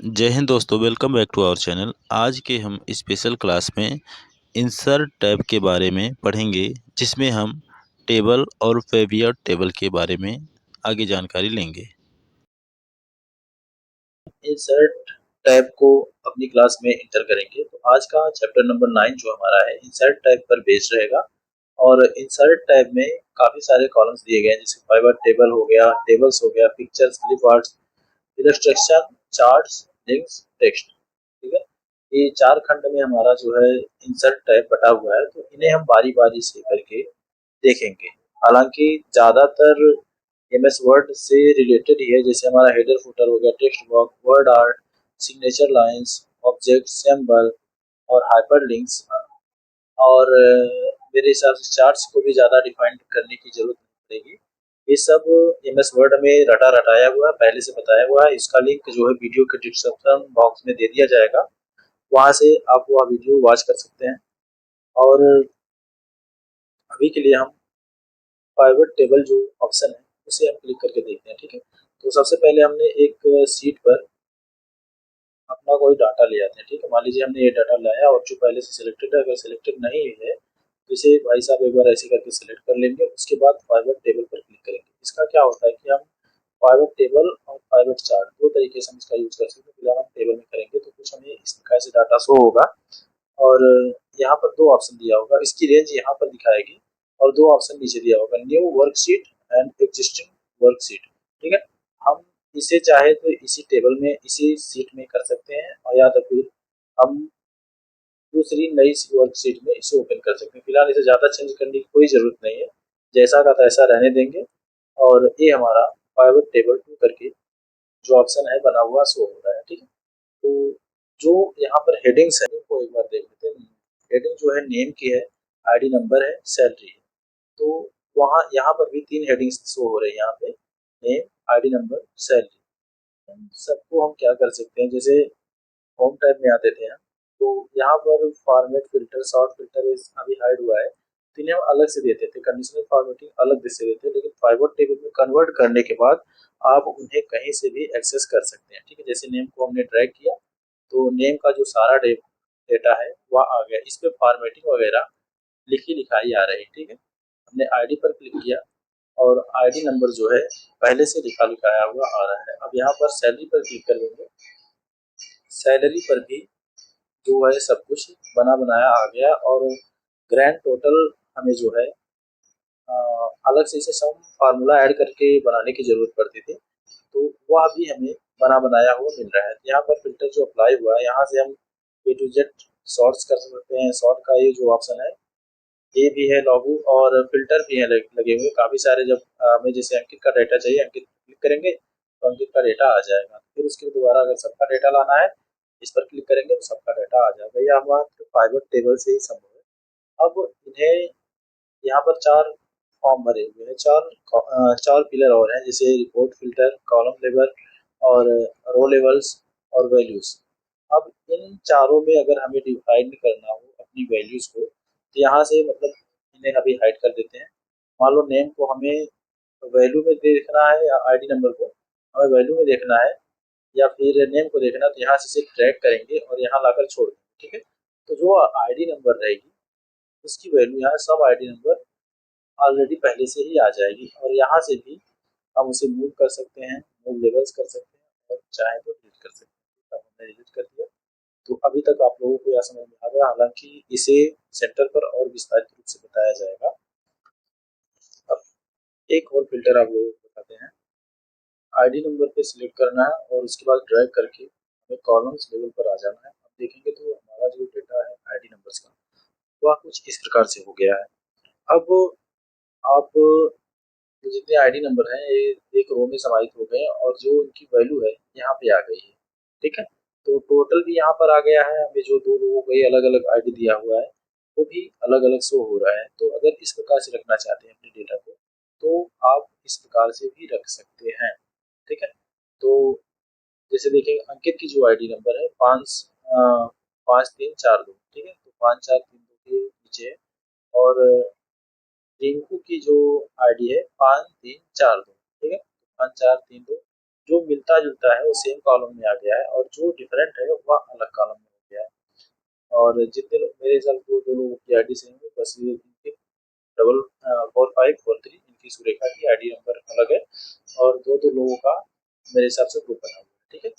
जय हिंद दोस्तों, welcome back to our channel. आज के हम स्पेशल क्लास में इंसर्ट टैब के बारे में पढ़ेंगे, जिसमें हम टेबल और फेवियर टेबल के बारे में आगे जानकारी लेंगे। इंसर्ट टैब को अपनी क्लास में इंटर करेंगे। तो आज का चैप्टर नंबर 9 जो हमारा है इंसर्ट टैब पर बेस्ड रहेगा। और इंसर्ट टैब में काफी सारे कॉलम्स दिए गए हैं, जैसे पाइवट टेबल हो गया, टेबल्स हो गया, pictures, clip arts, illustration, charts, links, text. ठीक है, ये चार खंड में हमारा जो है इंसर्ट टैब बटा हुआ है। तो इन्हें हम बारी बारी से करके देखेंगे। हालांकि ज्यादातर एमएस वर्ड से रिलेटेड ही है, जैसे हमारा हेडर फुटर हो गया, text box, word art, signature lines, object, symbol और हाइपरलिंक्स। और मेरे हिसाब से चार्ट्स को भी ज़्यादा डिफाइन करने की जरूरत नहीं पड़ेगी। ये सब एमएस वर्ड में रटा रटाया हुआ है, पहले से बताया हुआ है। इसका लिंक जो है वीडियो के डिस्क्रिप्शन बॉक्स में दे दिया जाएगा, वहाँ से आप वह वीडियो वॉच कर सकते हैं। और अभी के लिए हम पाइवट टेबल जो ऑप्शन है उसे हम क्लिक करके देखते हैं। ठीक है, तो सबसे पहले हमने एक सीट पर अपना कोई डाटा ले आते हैं। ठीक है, मान लीजिए हमने ये डाटा लाया और जो पहले से सिलेक्टेड है, अगर सिलेक्टेड नहीं है तो इसे भाई साहब एक बार ऐसे करके सिलेक्ट कर लेंगे। उसके बाद पाइवट टेबल पर क्लिक करेंगे। इसका क्या होता है कि हम पाइवट टेबल और पाइवट चार्ट दो तरीके से हम इसका यूज कर सकते हैं। फिलहाल हम टेबल में करेंगे तो कुछ हमें इस प्रकार से डाटा शो होगा। और यहाँ पर दो ऑप्शन दिया होगा, इसकी रेंज यहाँ पर दिखाएगी और दो ऑप्शन नीचे दिया होगा, new worksheet and existing worksheet. ठीक है, हम इसे चाहे तो इसी टेबल में इसी सीट में कर सकते हैं, और या तो फिर हम दूसरी नई वर्कशीट में इसे ओपन कर सकते हैं। फिलहाल इसे ज़्यादा चेंज करने की कोई ज़रूरत नहीं है, जैसा का तैसा रहने देंगे। और ये हमारा पाइवट टेबल 2 करके जो ऑप्शन है बना हुआ शो हो रहा है। ठीक है, तो जो यहाँ पर हेडिंग्स है उनको एक बार देख लेते हैं। हेडिंग जो है नेम की है, आईडी नंबर है, सैलरी है। तो वहाँ यहाँ पर भी तीन हेडिंग्स शो हो रही है, यहाँ पे नेम, आईडी नंबर, सैलरी। सबको हम क्या कर सकते हैं, जैसे होम टाइप में आते थे हम, तो यहाँ पर फॉर्मेट फिल्टर, शॉर्ट फिल्टर अभी हाइड हुआ है, तो इन्हें हम अलग से देते थे। कंडीशनल फॉर्मेटिंग अलग से देते हैं, लेकिन पाइवट टेबल में कन्वर्ट करने के बाद आप उन्हें कहीं से भी एक्सेस कर सकते हैं। ठीक है, जैसे नेम को हमने ड्रैग किया तो नेम का जो सारा डेटा है वह आ गया। इस पे फॉर्मेटिंग वगैरह लिखी लिखाई आ रही है। ठीक है, हमने आईडी पर क्लिक किया और आईडी नंबर जो है पहले से लिखा लिखाया हुआ आ रहा है। अब यहाँ पर सैलरी पर क्लिक कर देंगे। सैलरी पर भी जो है सब कुछ बना बनाया आ गया, और ग्रैंड टोटल हमें जो है अलग से इसे सम फार्मूला ऐड करके बनाने की जरूरत पड़ती थी, तो वह भी हमें बना बनाया हुआ मिल रहा है। यहाँ पर फिल्टर जो अप्लाई हुआ है, यहाँ से हम ए टू जेड शॉर्ट्स कर सकते हैं। शॉर्ट का ये जो ऑप्शन है ये भी है लागू, और फिल्टर भी है लगे हुए काफी सारे। जब हमें जैसे अंकित का डेटा चाहिए, अंकित क्लिक करेंगे तो अंकित का डेटा आ जाएगा। फिर उसके दोबारा अगर सबका डेटा लाना है, इस पर क्लिक करेंगे तो सबका डाटा आ जाएगा। यह हमारा पाइवट टेबल से ही संभव है। अब इन्हें यहाँ पर चार फॉर्म भरे हुए हैं, चार पिलर और हैं, जैसे रिपोर्ट फिल्टर, कॉलम लेवल और रो लेवल्स और वैल्यूज। अब इन चारों में अगर हमें डिवाइड करना हो अपनी वैल्यूज को, तो यहाँ से मतलब इन्हें अभी हाइड कर देते हैं। मान लो नेम को हमें वैल्यू में देखना है या आईडी नंबर को हमें वैल्यू में देखना है, या फिर नेम को देखना, तो यहाँ से सिर्फ ड्रैग करेंगे और यहाँ लाकर छोड़ देंगे। ठीक है, तो जो आईडी नंबर रहेगी उसकी वैल्यू यहाँ सब आईडी नंबर ऑलरेडी पहले से ही आ जाएगी, और यहाँ से भी हम उसे मूव कर सकते हैं, मूव लेवल्स कर सकते हैं, और चाहे तो डिलीट कर सकते हैं। तो हमने डिलीट कर दिया। तो अभी तक आप लोगों को यह समझ में आ गया, हालांकि इसे सेंटर पर और विस्तारित रूप से बताया जाएगा। अब एक और फिल्टर आप लोगों को बताते हैं। आईडी नंबर पे सिलेक्ट करना है और उसके बाद ड्रैग करके हमें कॉलम्स लेवल पर आ जाना है। अब देखेंगे तो हमारा जो डेटा है आईडी नंबर्स का, वह कुछ इस प्रकार से हो गया है। अब आप जितने आईडी नंबर हैं ये एक रो में समाहित हो गए हैं, और जो इनकी वैल्यू है यहाँ पे आ गई है। ठीक है, तो टोटल भी यहाँ पर आ गया है। हमें जो दो लोगों को ये अलग अलग आईडी दिया हुआ है वो भी अलग अलग शो हो रहा है। तो अगर इस प्रकार से रखना चाहते हैं अपने डेटा को, तो आप इस प्रकार से भी रख सकते हैं। ठीक है, तो जैसे देखेंगे अंकित की जो आईडी नंबर है 5342। ठीक है, तो 5432 के नीचे है। और रिंकू की जो आईडी है 5342। ठीक है, 5432 जो मिलता जुलता है वो सेम कॉलम में आ गया है और जो डिफरेंट है वह अलग कॉलम में हो गया है। और जितने लोग मेरे हिसाब से दो लोगों की आईडी सेम है, बस ये इनके डबल 4543 इनकी सुरेखा की आईडी नंबर अलग है और दो दो लोगों का मेरे हिसाब से ग्रुप बना हुआ है। ठीक है,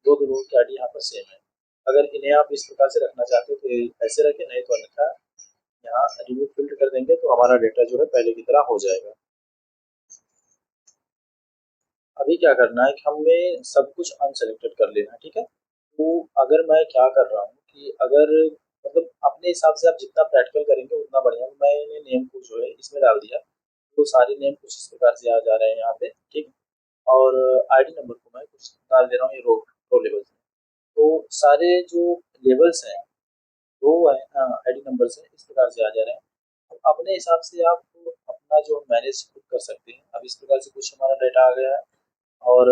दो दो लोगों की आईडी यहाँ पर सेम है। अगर इन्हें आप इस प्रकार से रखना चाहते हो तो ऐसे रखें, नहीं तो अन्यथा यहाँ रिमूव फील्ड कर देंगे तो हमारा डेटा जो है पहले की तरह हो जाएगा। अभी क्या करना है कि हमें सब कुछ अनसेलेक्टेड कर लेना है। ठीक है, तो अगर मैं क्या कर रहा हूँ कि अगर मतलब अपने हिसाब से आप जितना प्रैक्टिकल करेंगे उतना बढ़िया। मैंने नेम को जो है इसमें डाल दिया, तो सारे नेम कुछ इस प्रकार से आ जा रहे हैं यहाँ पे। ठीक, और आईडी नंबर को मैं कुछ डाल दे रहा हूँ ये रो लेवल्स में। तो सारे जो लेवल्स हैं रो है आईडी नंबर से इस प्रकार से आ जा रहे हैं। तो अपने हिसाब से आप अपना जो मैनेज खुद कर सकते हैं। अब इस प्रकार से कुछ हमारा डाटा आ गया है और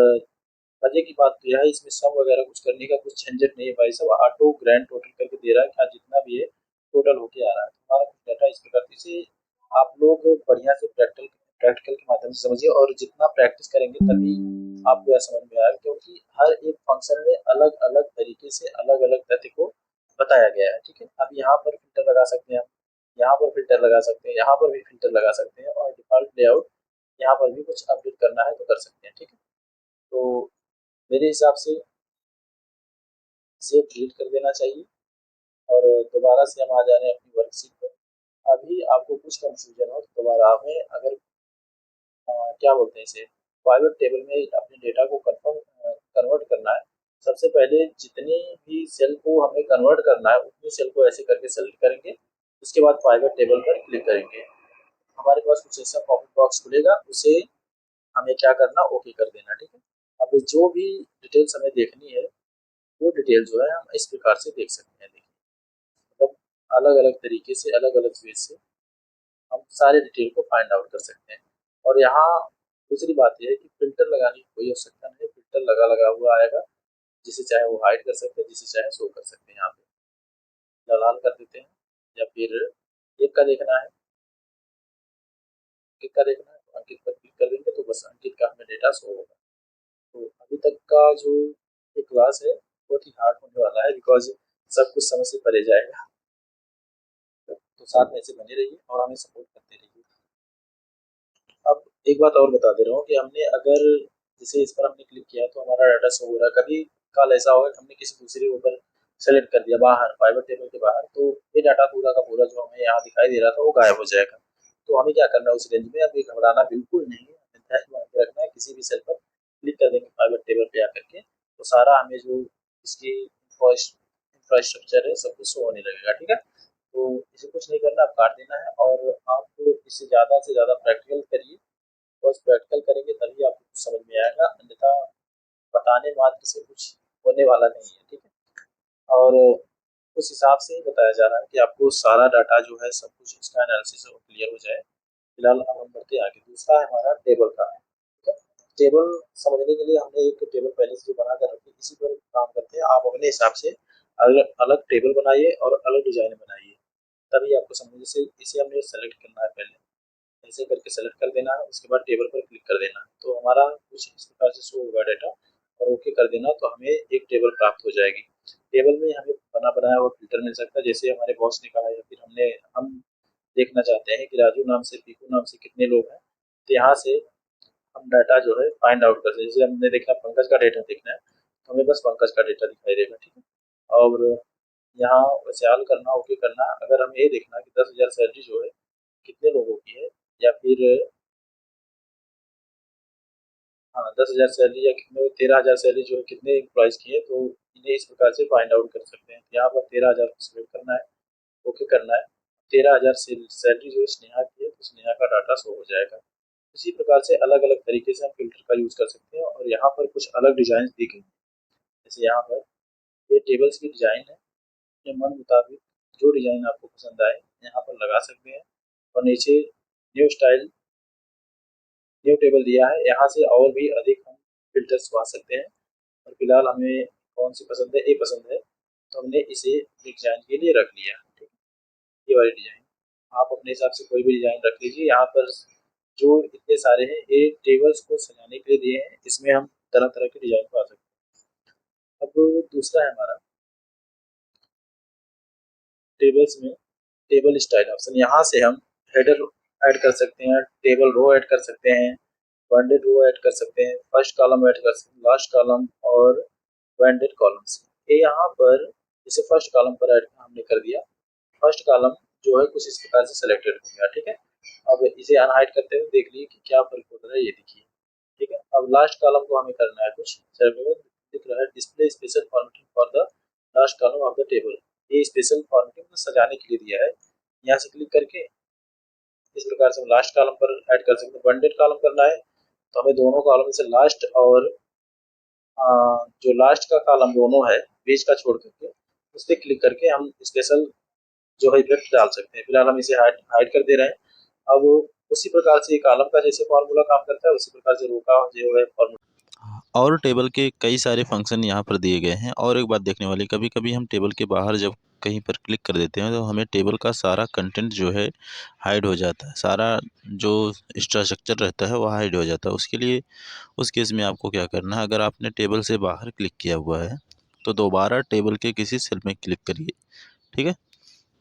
मजे की बात तो यह है इसमें सम वगैरह कुछ करने का कुछ झंझट नहीं है भाई साहब, ऑटो ग्रैंड टोटल करके दे रहा है, क्या जितना भी है टोटल होके आ रहा है। हमारा कुछ डाटा इस प्रकार से आप लोग बढ़िया से प्रैक्टिकल प्रैक्टिकल के माध्यम से समझिए और जितना प्रैक्टिस करेंगे तभी आपको यह समझ में आएगा, क्योंकि हर एक फंक्शन में अलग अलग तरीके से अलग अलग तथ्य को बताया गया है। ठीक है, अब यहाँ पर फिल्टर लगा सकते हैं, हम यहाँ पर फिल्टर लगा सकते हैं, यहाँ पर भी फिल्टर लगा सकते हैं और डिफॉल्ट लेआउट यहाँ पर भी कुछ अपडेट करना है तो कर सकते हैं। ठीक है, तो मेरे हिसाब से इसे डिलीट कर देना चाहिए और दोबारा से हम आ जा रहे हैं अपनी वर्कशीट पर। अभी आपको कुछ कंफ्यूजन हो तो दोबारा हमें अगर क्या बोलते हैं इसे पाइवट टेबल में अपने डेटा को कन्वर्ट करना है, सबसे पहले जितनी भी सेल को हमें कन्वर्ट करना है उतनी सेल को ऐसे करके सेलेक्ट करेंगे। उसके बाद पाइवट टेबल पर क्लिक करेंगे, हमारे पास कुछ ऐसा पॉपअप बॉक्स खुलेगा, उसे हमें क्या करना ओके कर देना। ठीक है, अब जो भी डिटेल्स हमें देखनी है वो डिटेल जो है हम इस प्रकार से देख सकते हैं। देखिए, मतलब अलग अलग तरीके से अलग अलग वे से हम सारे डिटेल को फाइंड आउट कर सकते हैं। और यहाँ दूसरी बात यह है कि फिल्टर लगाने की कोई आवश्यकता नहीं, फिल्टर लगा लगा हुआ आएगा, जिसे चाहे वो हाइड कर सकते हैं, जिसे चाहे शो कर सकते हैं। यहाँ पे लाल कर देते हैं या फिर एक का देखना है, अंकित का देखना है तो अंकित पर क्लिक कर देंगे तो बस अंकित का हमें डेटा शो होगा। तो अभी तक का जो ये क्लास है बहुत ही हार्ड होने वाला है, बिकॉज सब कुछ समझ से परे जाएगा। तो साथ में ऐसे बने रहिए और हमें सपोर्ट करते रहिए। अब एक बात और बता दे रहा हूँ कि हमने अगर जैसे इस पर हमने क्लिक किया तो हमारा डाटा शो हो रहा है, कभी कल ऐसा होगा कि हमने किसी दूसरे के ऊपर सेलेक्ट कर दिया बाहर पाइवट टेबल के बाहर, तो ये डाटा पूरा का पूरा जो हमें यहाँ दिखाई दे रहा था वो गायब हो जाएगा। तो हमें क्या करना है उस रेंज में, अभी घबराना बिल्कुल नहीं है, ध्यान में रखना है। किसी भी सेल पर क्लिक कर देंगे पाइवट टेबल पे आकर के तो सारा हमें जो इसकी इंफ्रास्ट्रक्चर है सब कुछ शो होने लगेगा। ठीक है, तो इसे कुछ नहीं करना, आप काट देना है और आप इसे ज़्यादा से ज़्यादा प्रैक्टिकल करिए। बस प्रैक्टिकल करेंगे तभी आपको कुछ समझ में आएगा, अन्यथा बताने मात्र से कुछ होने वाला नहीं है। ठीक है, और उस हिसाब से ही बताया जा रहा है कि आपको सारा डाटा जो है सब कुछ इसका एनालिसिस क्लियर हो जाए। फिलहाल अब हम बढ़ते हैं आगे, दूसरा है हमारा टेबल का। ठीक है, टेबल समझने के लिए हमने एक टेबल पहले से जो बना कर रखी इसी पर काम करते हैं। आप अपने हिसाब से अलग अलग टेबल बनाइए और अलग डिजाइन बनाइए, तभी आपको समझ। जैसे इसे हमने सेलेक्ट करना है, पहले ऐसे करके सेलेक्ट कर देना है, उसके बाद टेबल पर क्लिक कर देना है तो हमारा कुछ इस प्रकार से शो होगा डाटा, और ओके कर देना तो हमें एक टेबल प्राप्त हो जाएगी। टेबल में हमें बना बनाया हुआ फिल्टर मिल सकता है, जैसे हमारे बॉस ने कहा या फिर हम देखना चाहते हैं कि राजू नाम से पीकू नाम से कितने लोग हैं, तो यहाँ से हम डाटा जो है फाइंड आउट करते हैं। जैसे हमने देखना पंकज का डेटा देखना है तो हमें बस पंकज का डेटा दिखाई देगा। ठीक है, और यहाँ वैसे हल करना ओके करना, अगर हमें ये देखना कि 10,000 सैलरी जो है कितने लोगों की है, या फिर हाँ 10,000 सैलरी या कितने 13,000 सैलरी जो है कितने एम्प्लॉयज़ की है, तो इन्हें इस प्रकार से फाइंड आउट कर सकते हैं। यहाँ पर 13,000 को सिलेक्ट करना है, ओके करना है। 13,000 सैलरी जो है स्नेहा की है तो स्नेहा का डाटा शो हो जाएगा। इसी प्रकार से अलग अलग तरीके से हम फिल्टर का यूज़ कर सकते हैं और यहाँ पर कुछ अलग डिजाइन दी गई हैं। जैसे यहाँ पर ये टेबल्स की डिजाइन है, अपने मन मुताबिक जो डिजाइन आपको पसंद आए यहाँ पर लगा सकते हैं। और नीचे न्यू स्टाइल न्यू टेबल दिया है, यहाँ से और भी अधिक हम फिल्टर्स पा सकते हैं। और फिलहाल हमें कौन सी पसंद है, ए पसंद है, तो हमने इसे डिजाइन के लिए रख लिया। ठीक है, ये वाली डिजाइन आप अपने हिसाब से कोई भी डिजाइन रख लीजिए। यहाँ पर जो इतने सारे हैं ये टेबल्स को सजाने के लिए दिए हैं, इसमें हम तरह तरह के डिजाइन पा सकते हैं। अब दूसरा है हमारा टेबल्स में टेबल स्टाइल ऑप्शन। यहाँ से हम हेडर ऐड कर सकते हैं, टेबल रो ऐड कर सकते हैं, बैंडेड रो ऐड कर सकते हैं, फर्स्ट कॉलम ऐड कर सकते हैं, लास्ट कॉलम और बैंडेड कॉलम्स। ये यहाँ पर जैसे फर्स्ट कॉलम पर ऐड हमने कर दिया, फर्स्ट कॉलम जो है कुछ इस प्रकार से सिलेक्टेड हो गया, ठीक है। अब इसे अनहाइड करते हुए देख लीजिए कि क्या फर्क पड़ रहा है, ये देखिए, ठीक है। अब लास्ट कॉलम को हमें करना है कुछ दिख रहा है, display special formatting for the last column of the table. ये स्पेशल फॉर्मेटिंग सजाने के लिए दिया है। यहाँ से क्लिक करके इस प्रकार से हम लास्ट कॉलम पर ऐड कर सकते हैं। बंडेड कॉलम करना है तो हमें दोनों कॉलम से लास्ट और जो लास्ट का कॉलम दोनों है बीच का छोड़ करके उस पर क्लिक करके हम स्पेशल जो है इफेक्ट डाल सकते हैं। फिलहाल हम इसे हाइड कर दे रहे हैं। अब उसी प्रकार से कॉलम का जैसे फॉर्मूला काम करता है उसी प्रकार से रो का जो है फॉर्मूला। और टेबल के कई सारे फंक्शन यहाँ पर दिए गए हैं। और एक बात देखने वाली, कभी कभी हम टेबल के बाहर जब कहीं पर क्लिक कर देते हैं तो हमें टेबल का सारा कंटेंट जो है हाइड हो जाता है, सारा जो स्ट्रक्चर रहता है वह हाइड हो जाता है। उसके लिए उस केस में आपको क्या करना है, अगर आपने टेबल से बाहर क्लिक किया हुआ है तो दोबारा टेबल के किसी सेल में क्लिक करिए, ठीक है।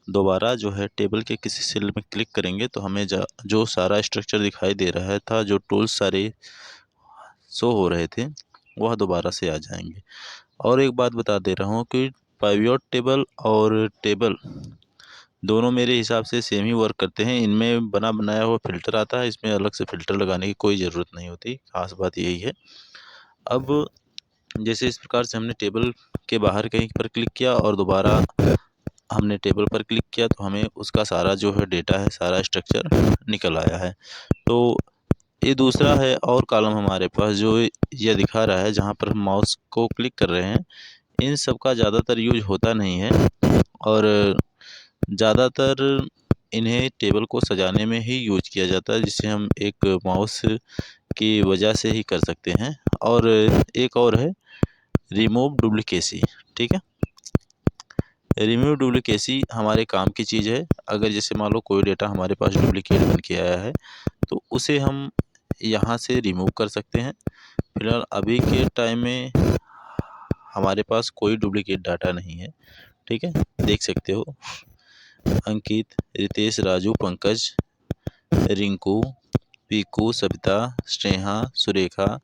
दोबारा जो है टेबल के किसी सेल में क्लिक करेंगे तो हमें जो सारा स्ट्रक्चर दिखाई दे रहा था, जो टूल्स सारे शो हो रहे थे, वह दोबारा से आ जाएंगे। और एक बात बता दे रहा हूँ कि पाइवट टेबल और टेबल दोनों मेरे हिसाब से सेम ही वर्क करते हैं। इनमें बना बनाया हुआ फ़िल्टर आता है, इसमें अलग से फ़िल्टर लगाने की कोई ज़रूरत नहीं होती, खास बात यही है। अब जैसे इस प्रकार से हमने टेबल के बाहर कहीं पर क्लिक किया और दोबारा हमने टेबल पर क्लिक किया तो हमें उसका सारा जो है डेटा है, सारा स्ट्रक्चर निकल आया है। तो ये दूसरा है और कॉलम हमारे पास जो यह दिखा रहा है, जहाँ पर हम माउस को क्लिक कर रहे हैं, इन सब का ज़्यादातर यूज होता नहीं है और ज़्यादातर इन्हें टेबल को सजाने में ही यूज किया जाता है, जिसे हम एक माउस की वजह से ही कर सकते हैं। और एक और है रिमूव डुप्लीकेसी, ठीक है। रिमूव डुप्लीकेसी हमारे काम की चीज़ है। अगर जैसे मान लो कोई डेटा हमारे पास डुप्लीकेट बन के आया है तो उसे हम यहाँ से रिमूव कर सकते हैं। फिलहाल अभी के टाइम में हमारे पास कोई डुप्लीकेट डाटा नहीं है, ठीक है। देख सकते हो अंकित, रितेश, राजू, पंकज, रिंकू, पीकू, सविता, स्नेहा, सुरेखा,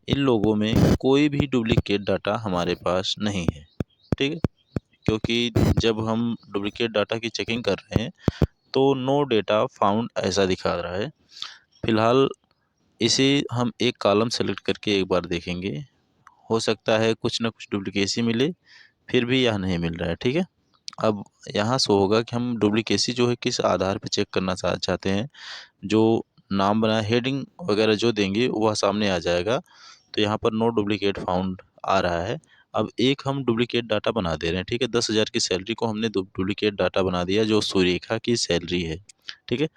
इन लोगों में कोई भी डुप्लीकेट डाटा हमारे पास नहीं है, ठीक है। क्योंकि जब हम डुप्लीकेट डाटा की चेकिंग कर रहे हैं तो नो डेटा फाउंड ऐसा दिखा रहा है। फिलहाल इसे हम एक कॉलम सेलेक्ट करके एक बार देखेंगे, हो सकता है कुछ ना कुछ डुप्लीकेसी मिले, फिर भी यह नहीं मिल रहा है, ठीक है। अब यहाँ शो होगा कि हम डुप्लीकेसी जो है किस आधार पर चेक करना चाहते हैं। जो नाम बना हेडिंग वगैरह जो देंगे वह सामने आ जाएगा। तो यहाँ पर नो डुप्लीकेट फाउंड आ रहा है। अब एक हम डुप्लीकेट डाटा बना दे रहे हैं, ठीक है। 10,000 की सैलरी को हमने डुप्लीकेट डाटा बना दिया जो सुरेखा की सैलरी है, ठीक है।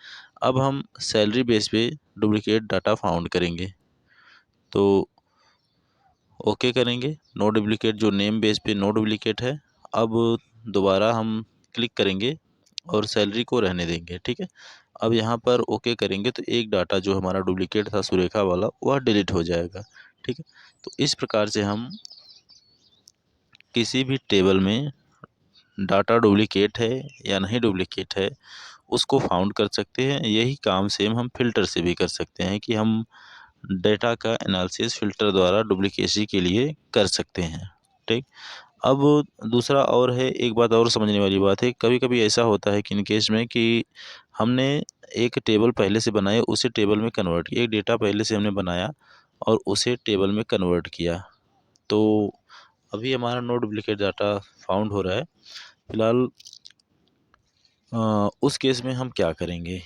अब हम सैलरी बेस पे डुप्लीकेट डाटा फाउंड करेंगे तो ओके करेंगे। नो डुप्लीकेट जो नेम बेस पे नो डुप्लीकेट है। अब दोबारा हम क्लिक करेंगे और सैलरी को रहने देंगे, ठीक है। अब यहाँ पर ओके करेंगे तो एक डाटा जो हमारा डुप्लीकेट था सुरेखा वाला वह डिलीट हो जाएगा, ठीक है। तो इस प्रकार से हम किसी भी टेबल में डाटा डुप्लीकेट है या नहीं डुप्लीकेट है उसको फाउंड कर सकते हैं। यही काम सेम हम फ़िल्टर से भी कर सकते हैं कि हम डेटा का एनालिसिस फ़िल्टर द्वारा डुप्लीकेसी के लिए कर सकते हैं, ठीक। अब दूसरा और है, एक बात और समझने वाली बात है, कभी कभी ऐसा होता है कि इन केस में कि हमने एक टेबल पहले से बनाया उसे टेबल में कन्वर्ट किया, एक डेटा पहले से हमने बनाया और उसे टेबल में कन्वर्ट किया। तो अभी हमारा नो डुप्लीकेट डाटा फाउंड हो रहा है। फिलहाल उस केस में हम क्या करेंगे,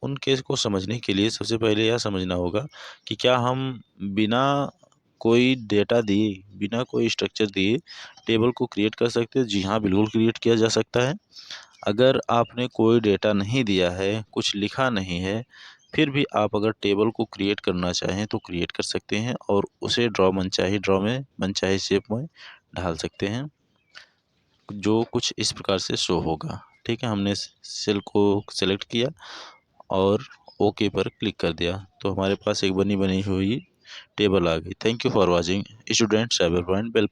उन केस को समझने के लिए सबसे पहले यह समझना होगा कि क्या हम बिना कोई डेटा दिए, बिना कोई स्ट्रक्चर दिए टेबल को क्रिएट कर सकते हैं। जी हाँ, बिल्कुल क्रिएट किया जा सकता है। अगर आपने कोई डेटा नहीं दिया है, कुछ लिखा नहीं है, फिर भी आप अगर टेबल को क्रिएट करना चाहें तो क्रिएट कर सकते हैं और उसे मनचाही ड्रॉ में मनचाही शेप में ढाल सकते हैं, जो कुछ इस प्रकार से शो होगा, ठीक है। हमने सेल को सेलेक्ट किया और ओके पर क्लिक कर दिया तो हमारे पास एक बनी बनी हुई टेबल आ गई। Thank you for watching students. Have a point well